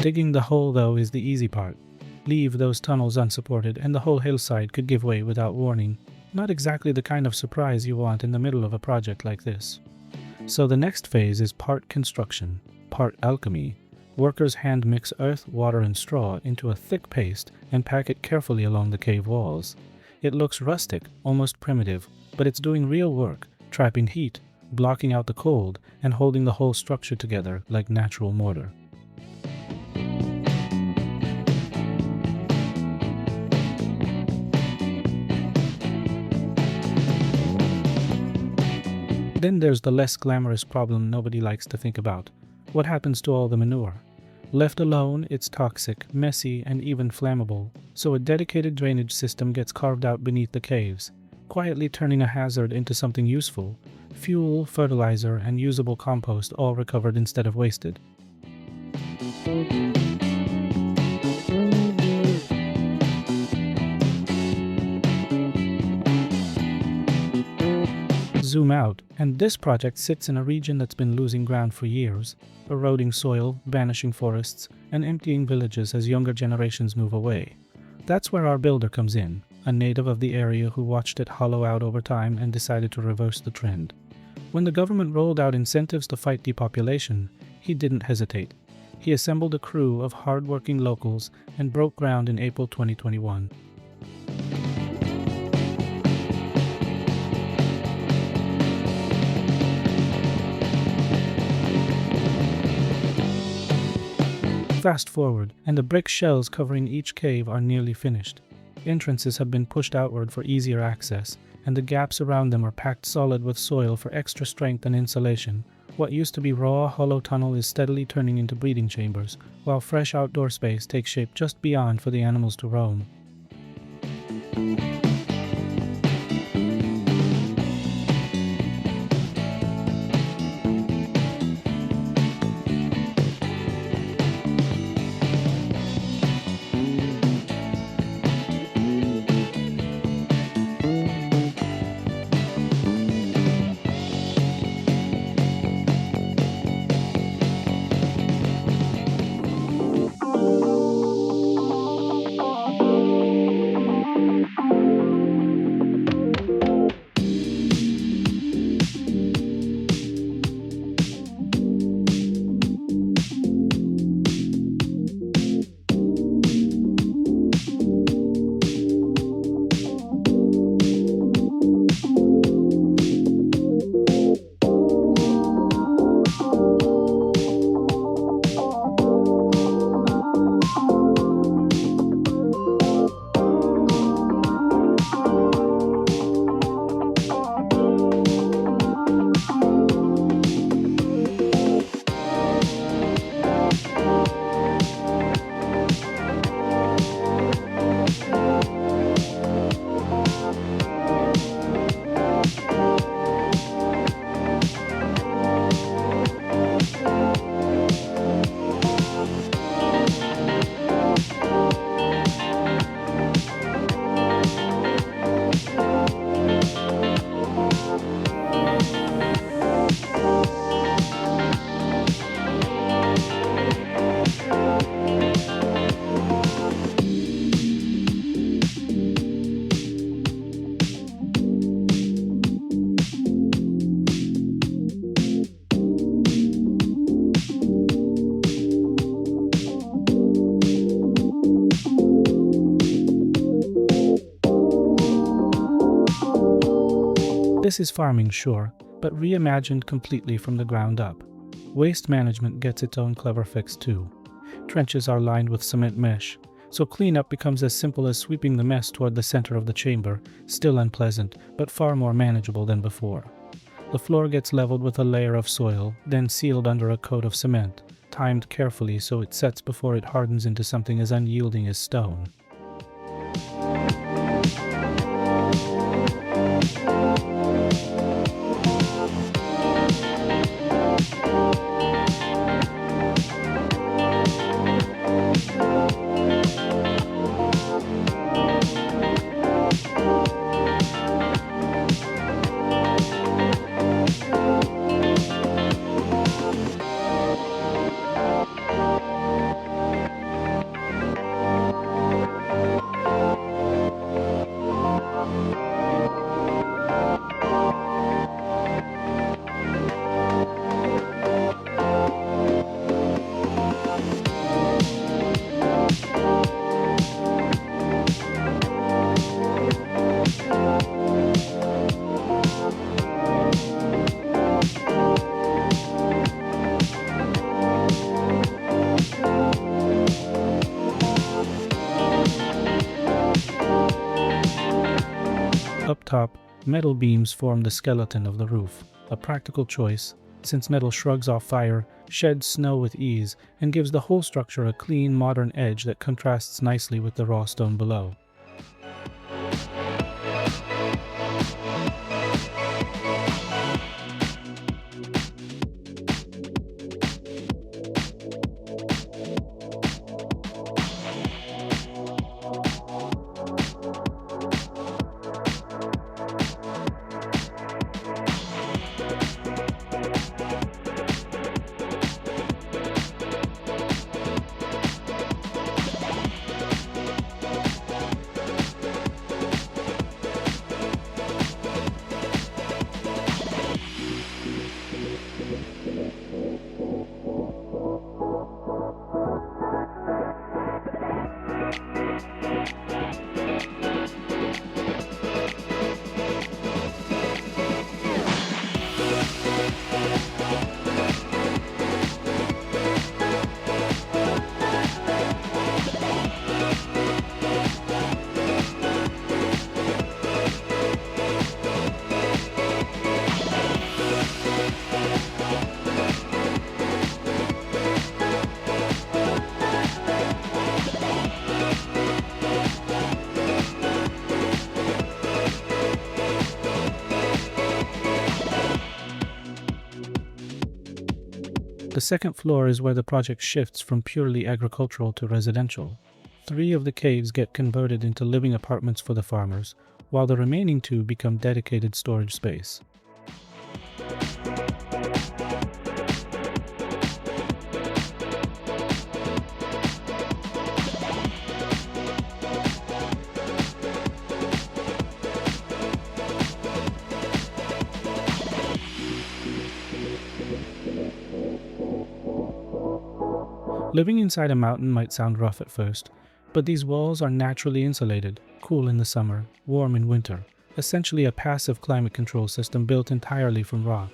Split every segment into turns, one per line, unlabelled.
Digging the hole, though, is the easy part. Leave those tunnels unsupported, and the whole hillside could give way without warning. Not exactly the kind of surprise you want in the middle of a project like this. So the next phase is part construction, part alchemy. Workers hand mix earth, water, and straw into a thick paste and pack it carefully along the cave walls. It looks rustic, almost primitive, but it's doing real work, trapping heat, blocking out the cold, and holding the whole structure together like natural mortar. Then there's the less glamorous problem nobody likes to think about. What happens to all the manure? Left alone, it's toxic, messy, and even flammable, so a dedicated drainage system gets carved out beneath the caves, quietly turning a hazard into something useful. Fuel, fertilizer, and usable compost all recovered instead of wasted. Zoom out, and this project sits in a region that's been losing ground for years, eroding soil, vanishing forests, and emptying villages as younger generations move away. That's where our builder comes in, a native of the area who watched it hollow out over time and decided to reverse the trend. When the government rolled out incentives to fight depopulation, he didn't hesitate. He assembled a crew of hard-working locals and broke ground in April 2021. Fast forward, and the brick shells covering each cave are nearly finished. Entrances have been pushed outward for easier access, and the gaps around them are packed solid with soil for extra strength and insulation. What used to be raw, hollow tunnel is steadily turning into breeding chambers, while fresh outdoor space takes shape just beyond for the animals to roam. This is farming, sure, but reimagined completely from the ground up. Waste management gets its own clever fix too. Trenches are lined with cement mesh, so cleanup becomes as simple as sweeping the mess toward the center of the chamber, still unpleasant, but far more manageable than before. The floor gets leveled with a layer of soil, then sealed under a coat of cement, timed carefully so it sets before it hardens into something as unyielding as stone. top, metal beams form the skeleton of the roof, a practical choice since metal shrugs off fire, sheds snow with ease, and gives the whole structure a clean, modern edge that contrasts nicely with the raw stone below. The second floor is where the project shifts from purely agricultural to residential. 3 of the caves get converted into living apartments for the farmers, while the remaining 2 become dedicated storage space. Living inside a mountain might sound rough at first, but these walls are naturally insulated, cool in the summer, warm in winter, essentially a passive climate control system built entirely from rock.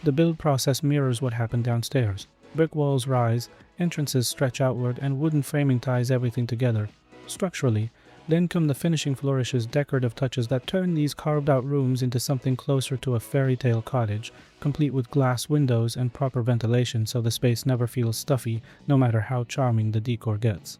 The build process mirrors what happened downstairs. Brick walls rise, entrances stretch outward, and wooden framing ties everything together. Structurally, then come the finishing flourishes, decorative touches that turn these carved-out rooms into something closer to a fairy tale cottage, complete with glass windows and proper ventilation so the space never feels stuffy, no matter how charming the decor gets.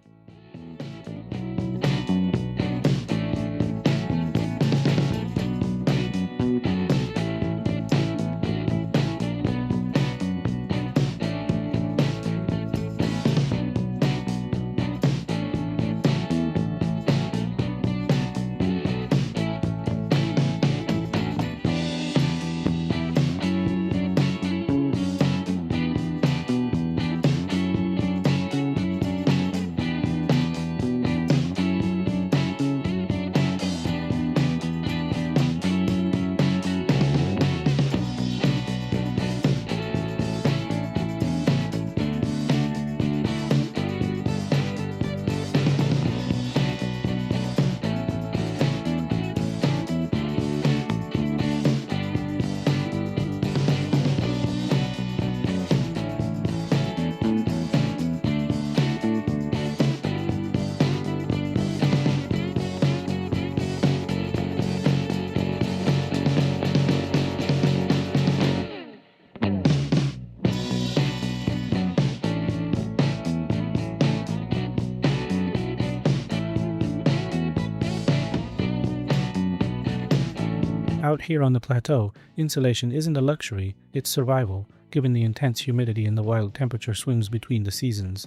Out here on the plateau, insulation isn't a luxury, it's survival, given the intense humidity and the wild temperature swings between the seasons.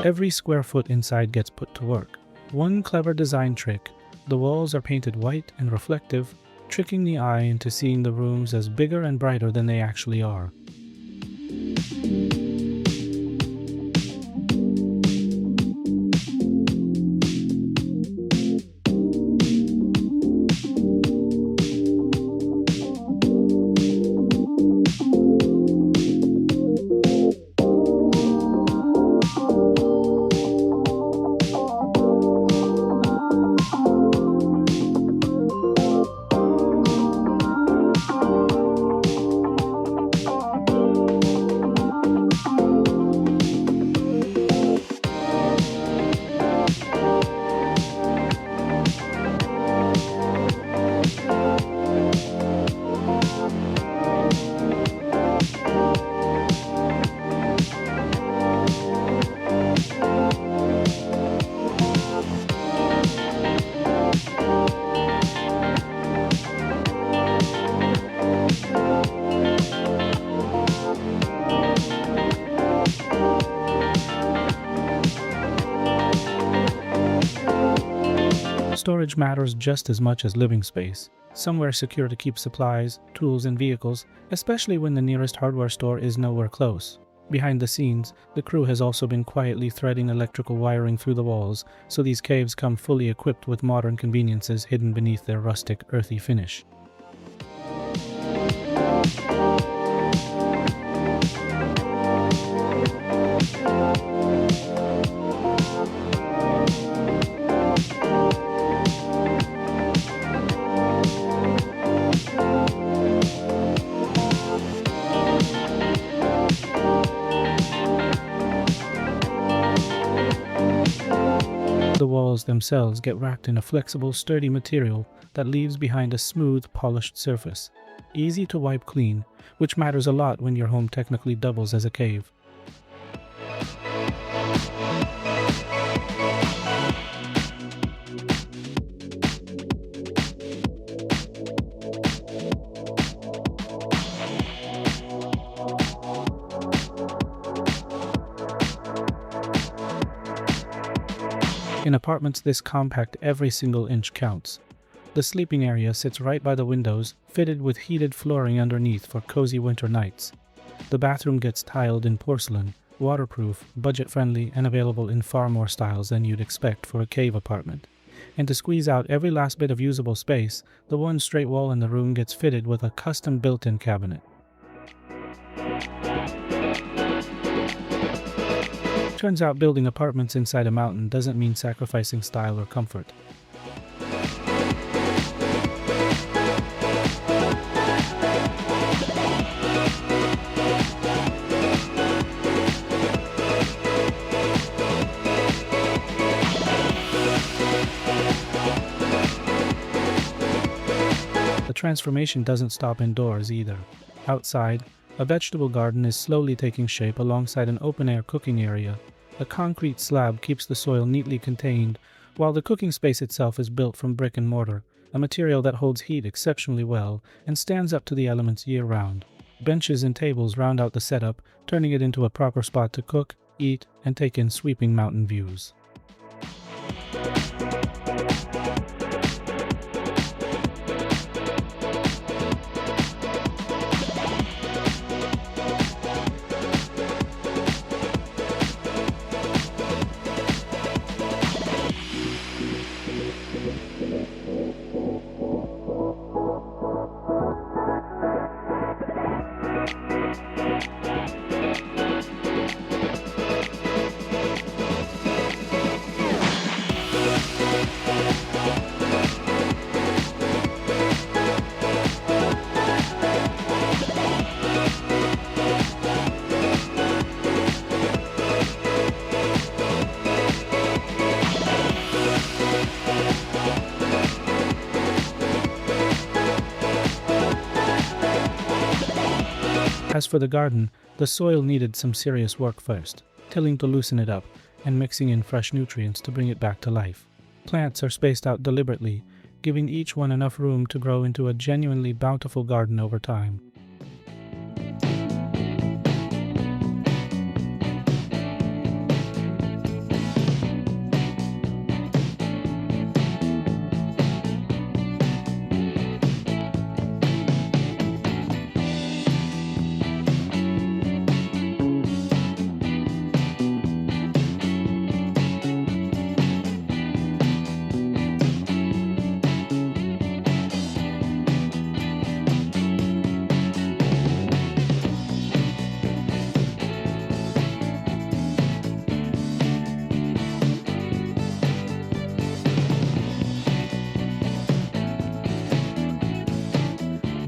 Every square foot inside gets put to work. One clever design trick: the walls are painted white and reflective, tricking the eye into seeing the rooms as bigger and brighter than they actually are. Storage matters just as much as living space. Somewhere secure to keep supplies, tools, and vehicles, especially when the nearest hardware store is nowhere close. Behind the scenes, the crew has also been quietly threading electrical wiring through the walls, so these caves come fully equipped with modern conveniences hidden beneath their rustic, earthy finish. The walls themselves get wrapped in a flexible, sturdy material that leaves behind a smooth, polished surface. Easy to wipe clean, which matters a lot when your home technically doubles as a cave. In apartments this compact, every single inch counts. The sleeping area sits right by the windows, fitted with heated flooring underneath for cozy winter nights. The bathroom gets tiled in porcelain, waterproof, budget-friendly, and available in far more styles than you'd expect for a cave apartment. And to squeeze out every last bit of usable space, the one straight wall in the room gets fitted with a custom built-in cabinet. Turns out building apartments inside a mountain doesn't mean sacrificing style or comfort. The transformation doesn't stop indoors either. Outside, a vegetable garden is slowly taking shape alongside an open-air cooking area. A concrete slab keeps the soil neatly contained, while the cooking space itself is built from brick and mortar, a material that holds heat exceptionally well and stands up to the elements year-round. Benches and tables round out the setup, turning it into a proper spot to cook, eat, and take in sweeping mountain views. As for the garden, the soil needed some serious work first, tilling to loosen it up and mixing in fresh nutrients to bring it back to life. Plants are spaced out deliberately, giving each one enough room to grow into a genuinely bountiful garden over time.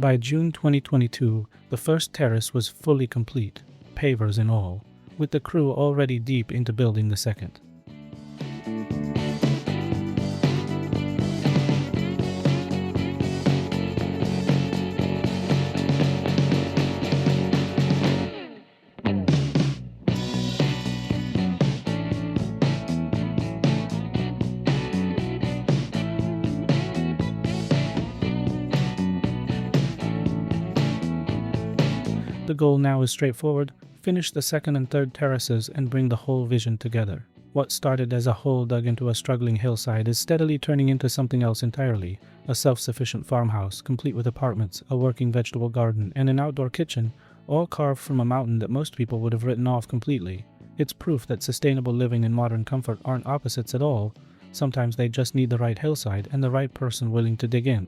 By June 2022, the first terrace was fully complete, pavers and all, with the crew already deep into building the second. The goal now is straightforward: finish the second and third terraces and bring the whole vision together. What started as a hole dug into a struggling hillside is steadily turning into something else entirely: a self-sufficient farmhouse, complete with apartments, a working vegetable garden, and an outdoor kitchen, all carved from a mountain that most people would have written off completely. It's proof that sustainable living and modern comfort aren't opposites at all. Sometimes they just need the right hillside and the right person willing to dig in.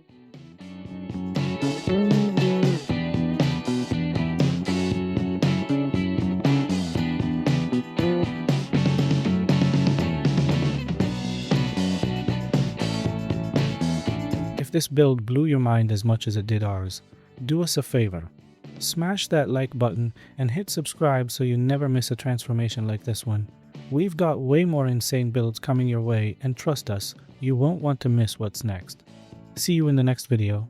If this build blew your mind as much as it did ours, do us a favor. Smash that like button and hit subscribe so you never miss a transformation like this one. We've got way more insane builds coming your way, and trust us, you won't want to miss what's next. See you in the next video.